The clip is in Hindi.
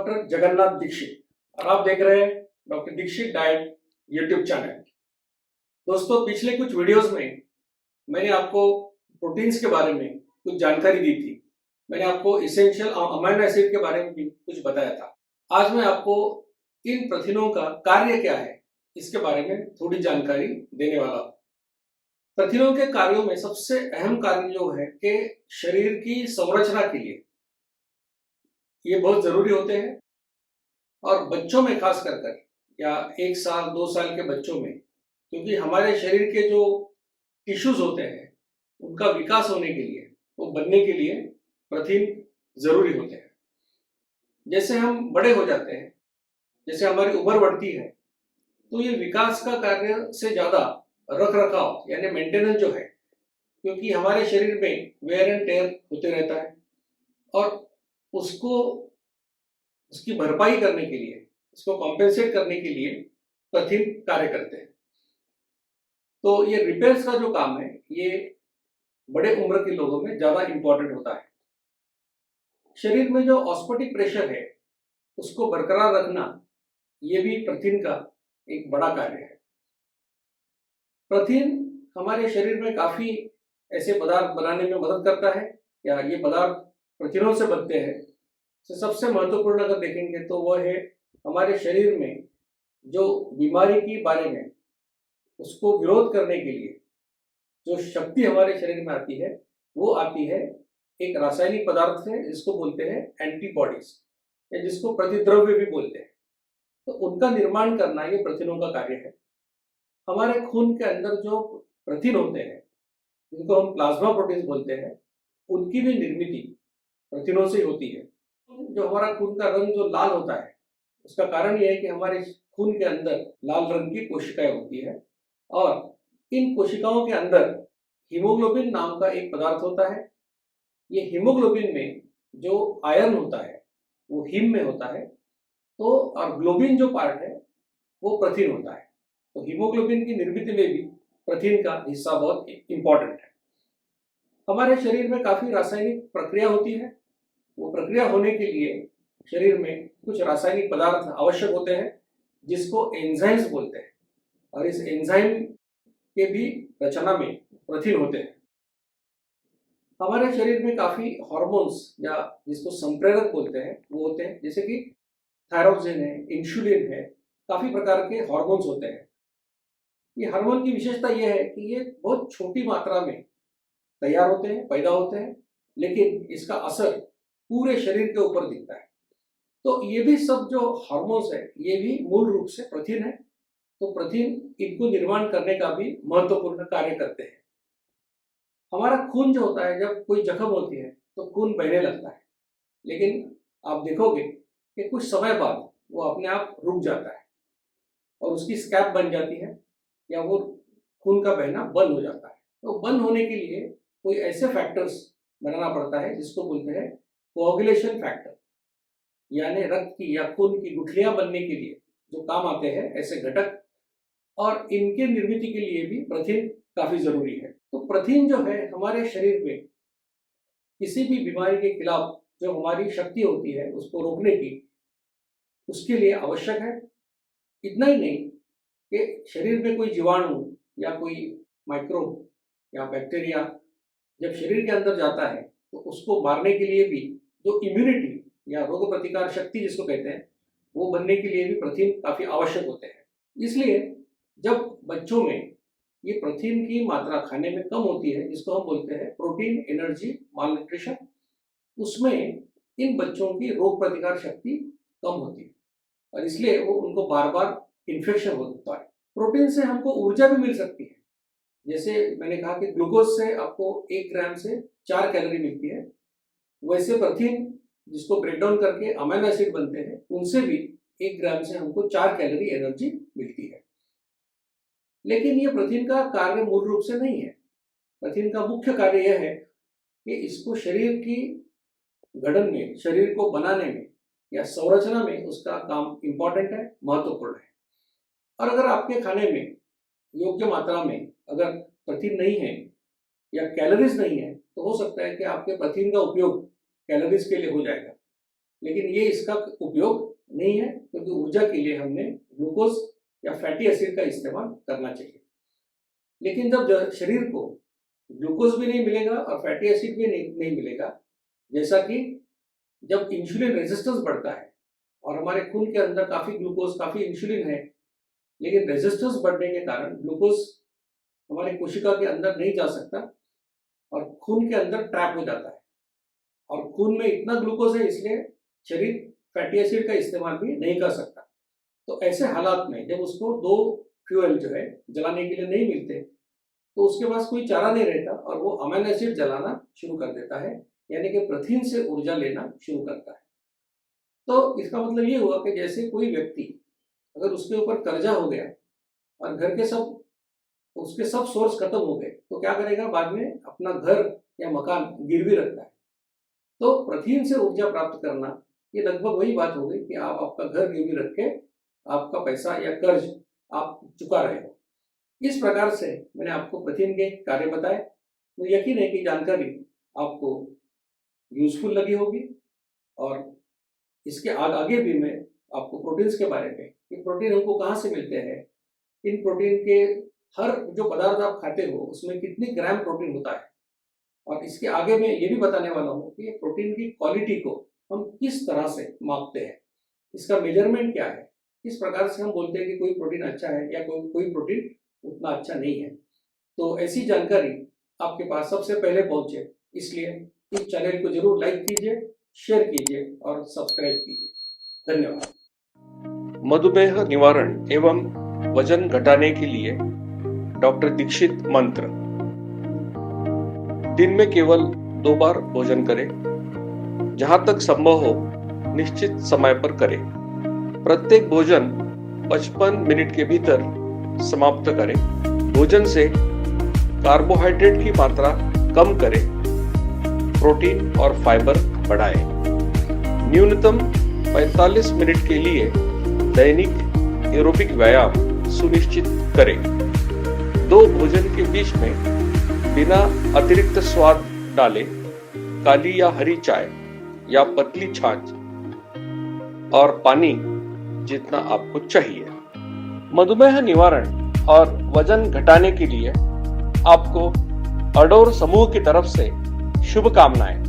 डॉक्टर जगन्नाथ दीक्षित और आप देख रहे हैं doctor Dixit diet YouTube channel. दोस्तों, पिछले कुछ वीडियोस में मैंने आपको प्रोटीन्स के बारे में कुछ जानकारी दी थी। मैंने आपको इसेंशियल अमीनो एसिड के बारे में भी कुछ बताया था। आज मैं आपको इन प्रोटीनों का कार्य क्या है इसके बारे में थोड़ी जानकारी देने वाला हूँ। प्रोटीनों के कार्यों में सबसे अहम कार्य जो है कि शरीर की संरचना के लिए ये बहुत जरूरी होते हैं और बच्चों में खास कर या 1 साल 2 साल के बच्चों में, क्योंकि हमारे शरीर के जो टिश्यूज होते हैं उनका विकास होने के लिए, वो बनने के लिए प्रोटीन जरूरी होते हैं। जैसे हम बड़े हो जाते हैं, जैसे हमारी उम्र बढ़ती है, तो ये विकास का कार्य से ज्यादा रख रखाव यानी मेंटेनेंस जो है, क्योंकि हमारे शरीर में वेयर एंड टेयर होते रहता है और उसकी भरपाई करने के लिए, इसको कॉम्पेंसेट करने के लिए प्रोटीन कार्य करते हैं। तो ये रिपेयर्स का जो काम है ये बड़े उम्र के लोगों में ज्यादा इंपॉर्टेंट होता है। शरीर में जो ऑस्मोटिक प्रेशर है उसको बरकरार रखना ये भी प्रोटीन का एक बड़ा कार्य है। प्रोटीन हमारे शरीर में काफी ऐसे पदार्थ बनाने में मदद करता है, या ये पदार्थ प्रोटीनों से बनते हैं। तो सबसे महत्वपूर्ण अगर देखेंगे तो वो है हमारे शरीर में जो बीमारी के बारे में उसको विरोध करने के लिए जो शक्ति हमारे शरीर में आती है, वो आती है एक रासायनिक पदार्थ से जिसको बोलते हैं एंटीबॉडीज, या जिसको प्रतिद्रव्य भी बोलते हैं। तो उनका निर्माण करना ये प्रोटीनों का कार्य है। हमारे खून के अंदर जो प्रोटीन होते हैं जिनको हम प्लाज्मा प्रोटीन बोलते हैं, उनकी भी निर्मित प्रोटीनों से होती है। जो हमारा खून का रंग जो लाल होता है उसका कारण यह है कि हमारे खून के अंदर लाल रंग की कोशिकाएं होती है और इन कोशिकाओं के अंदर हीमोग्लोबिन नाम का एक पदार्थ होता है। ये हीमोग्लोबिन में जो आयरन होता है वो हीम में होता है, तो और ग्लोबिन जो पार्ट है वो प्रोटीन होता है। तो हीमोग्लोबिन की निर्मित में भी प्रोटीन का हिस्सा बहुत इंपॉर्टेंट है। हमारे शरीर में काफी रासायनिक प्रक्रिया होती है। वो प्रक्रिया होने के लिए शरीर में कुछ रासायनिक पदार्थ आवश्यक होते हैं जिसको एंजाइम्स बोलते हैं, और इस एंजाइम के भी रचना में प्रोटीन होते हैं। हमारे शरीर में काफी हार्मोन्स या जिसको संप्रेरक बोलते हैं वो होते हैं, जैसे कि थायरोक्सिन है, इंसुलिन है, काफी प्रकार के हार्मोन्स होते हैं। ये हार्मोन की विशेषता यह है कि ये बहुत छोटी मात्रा में तैयार होते हैं, पैदा होते हैं, लेकिन इसका असर पूरे शरीर के ऊपर दिखता है। तो ये भी सब जो हार्मोन्स है ये भी मूल रूप से प्रोटीन है। तो प्रोटीन इनको निर्माण करने का भी महत्वपूर्ण कार्य करते हैं। हमारा खून जो होता है, जब कोई जख्म होती है तो खून बहने लगता है, लेकिन आप देखोगे कि कुछ समय बाद वो अपने आप रुक जाता है और उसकी स्कैब बन जाती है, या वो खून का बहना बंद हो जाता है। तो बंद होने के लिए कोई ऐसे फैक्टर्स बनाना पड़ता है जिसको बोलते हैं कोआगुलेशन फैक्टर, यानी रक्त की या खून की गुठलियां बनने के लिए जो काम आते हैं ऐसे घटक, और इनके निर्मित के लिए भी प्रोटीन काफी जरूरी है। तो प्रोटीन जो है हमारे शरीर में किसी भी बीमारी के खिलाफ जो हमारी शक्ति होती है उसको रोकने की, उसके लिए आवश्यक है। इतना ही नहीं कि शरीर में कोई जीवाणु या कोई माइक्रोब या बैक्टीरिया जब शरीर के अंदर जाता है तो उसको मारने के लिए भी जो इम्यूनिटी या रोग प्रतिकार शक्ति जिसको कहते हैं, वो बनने के लिए भी प्रोटीन काफी आवश्यक होते हैं। इसलिए जब बच्चों में ये प्रोटीन की मात्रा खाने में कम होती है, जिसको हम बोलते हैं प्रोटीन एनर्जी मालन्यूट्रिशन, उसमें इन बच्चों की रोग प्रतिकार शक्ति कम होती है और इसलिए वो उनको बार बार इन्फेक्शन होता है। प्रोटीन से हमको ऊर्जा भी मिल सकती है। जैसे मैंने कहा कि ग्लूकोज से आपको 1 ग्राम से 4 कैलोरी मिलती है, वैसे प्रोटीन जिसको ब्रेक डाउन करके अमीनो एसिड बनते हैं उनसे भी 1 ग्राम से हमको 4 कैलोरी एनर्जी मिलती है। लेकिन ये प्रोटीन का कार्य मूल रूप से नहीं है। प्रोटीन का मुख्य कार्य यह है कि इसको शरीर की गठन में, शरीर को बनाने में या संरचना में उसका काम इंपॉर्टेंट है, महत्वपूर्ण है। और अगर आपके खाने में योग्य मात्रा में अगर प्रोटीन नहीं है या कैलोरीज नहीं है, तो हो सकता है कि आपके प्रोटीन का उपयोग कैलोरीज के लिए हो जाएगा, लेकिन ये इसका उपयोग नहीं है, क्योंकि ऊर्जा के लिए हमने ग्लूकोज या फैटी एसिड का इस्तेमाल करना चाहिए। लेकिन जब शरीर को ग्लूकोज भी नहीं मिलेगा और फैटी एसिड भी नहीं मिलेगा, जैसा कि जब इंसुलिन रेजिस्टेंस बढ़ता है और हमारे खून के अंदर काफ़ी ग्लूकोज, काफ़ी इंसुलिन है, लेकिन रेजिस्टेंस बढ़ने के कारण ग्लूकोज हमारी कोशिका के अंदर नहीं जा सकता और खून के अंदर ट्रैप हो जाता है, और खून में इतना ग्लूकोज है इसलिए शरीर फैटी एसिड का इस्तेमाल भी नहीं कर सकता। तो ऐसे हालात में जब उसको दो फ्यूल जो है जलाने के लिए नहीं मिलते, तो उसके पास कोई चारा नहीं रहता और वो अमीनो एसिड जलाना शुरू कर देता है, यानी कि प्रोटीन से ऊर्जा लेना शुरू करता है। तो इसका मतलब ये हुआ कि जैसे कोई व्यक्ति अगर उसके ऊपर कर्जा हो गया और घर के उसके सब सोर्स खत्म हो गए, तो क्या करेगा, बाद में अपना घर या मकान गिरवी रखता है। तो प्रोटीन से ऊर्जा प्राप्त करना ये लगभग वही बात हो गई कि आप आपका घर गिरवी रख के आपका पैसा या कर्ज आप चुका रहे हो। इस प्रकार से मैंने आपको प्रोटीन के कार्य बताए। मुझे यकीन है कि जानकारी आपको यूजफुल लगी होगी, और इसके आगे भी मैं आपको प्रोटीन्स के बारे में, कि प्रोटीन हमको कहाँ से मिलते हैं, इन प्रोटीन के हर जो पदार्थ आप खाते हो उसमें कितनी ग्राम प्रोटीन होता है, और इसके आगे मैं ये भी बताने वाला हूँ कि प्रोटीन की क्वालिटी को हम किस तरह से मापते हैं, इसका मेजरमेंट क्या है, किस प्रकार से हम बोलते हैं कि कोई प्रोटीन अच्छा है या कोई प्रोटीन उतना अच्छा नहीं है। तो ऐसी जानकारी आपके पास सबसे पहले पहुंचे, इसलिए इस चैनल को जरूर लाइक कीजिए, शेयर कीजिए और सब्सक्राइब कीजिए। धन्यवाद। मधुमेह निवारण एवं वजन घटाने के लिए डॉक्टर दीक्षित मंत्र। दिन में केवल 2 बार भोजन करें, जहां तक संभव हो निश्चित समय पर करें। प्रत्येक भोजन 55 मिनट के भीतर समाप्त करें। भोजन से कार्बोहाइड्रेट की मात्रा कम करें, प्रोटीन और फाइबर बढ़ाएं। न्यूनतम 45 मिनट के लिए दैनिक एरोबिक व्यायाम सुनिश्चित करें। 2 भोजन के बीच में बिना अतिरिक्त स्वाद डाले काली या हरी चाय या पतली छाछ और पानी जितना आपको चाहिए। मधुमेह निवारण और वजन घटाने के लिए आपको अडोर समूह की तरफ से शुभकामनाएं।